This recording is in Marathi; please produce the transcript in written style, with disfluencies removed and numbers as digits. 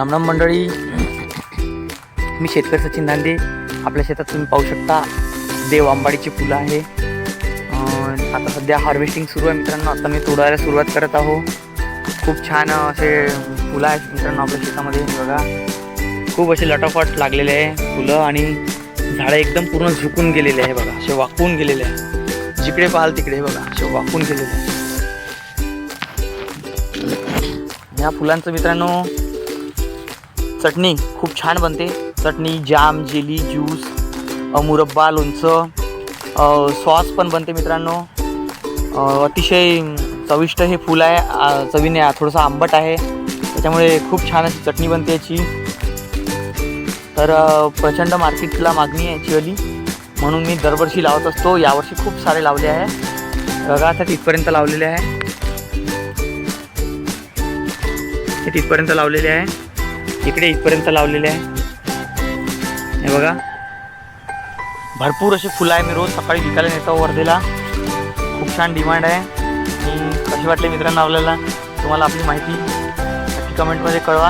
रामराम मंडळी, मी शेतकरी सचिन धांदे. आपल्या शेतात तुम्ही पाहू शकता देव आंबाडीची फुलं आहे. आता सध्या हार्वेस्टिंग सुरू आहे मित्रांनो. आता मी तोडायला सुरुवात करत आहो. खूप छान असे फुलं आहेत मित्रांनो आपल्या शेतामध्ये. बघा खूप असे लटाफट लागलेले आहे फुलं आणि झाडं एकदम पूर्ण झुकून गेलेले आहे. बघा असे वाकून गेलेले आहे. जिकडे पाहाल तिकडे बघा असे वाकून गेलेले आहे. या फुलांचं मित्रांनो चटणी खूप छान बनते. चटणी, जाम, जेली, ज्यूस, मुरब्बा, लोणचं, सॉस पण बनते मित्रांनो. अतिशय चविष्ट हे फूल आहे. चवीने थोडंसं आंबट आहे, त्याच्यामुळे खूप छान अशी चटणी बनते याची. तर प्रचंड मार्केटला मागणी आहे ॲक्च्युअली, म्हणून मी दरवर्षी लावत असतो. यावर्षी खूप सारे लावले आहे. बघा आता तिथपर्यंत लावलेले आहे. हे तिथपर्यंत लावलेले आहे. इकडे इथपर्यंत लावलेले आहे. हे बघा भरपूर असे फुलं आहे. मी रोज सकाळी विकायला नेतो वर्धेला. खूप छान डिमांड आहे. कशी वाटली मित्रांनो आपल्याला? तुम्हाला आपली माहिती नक्की कमेंटमध्ये कळवा.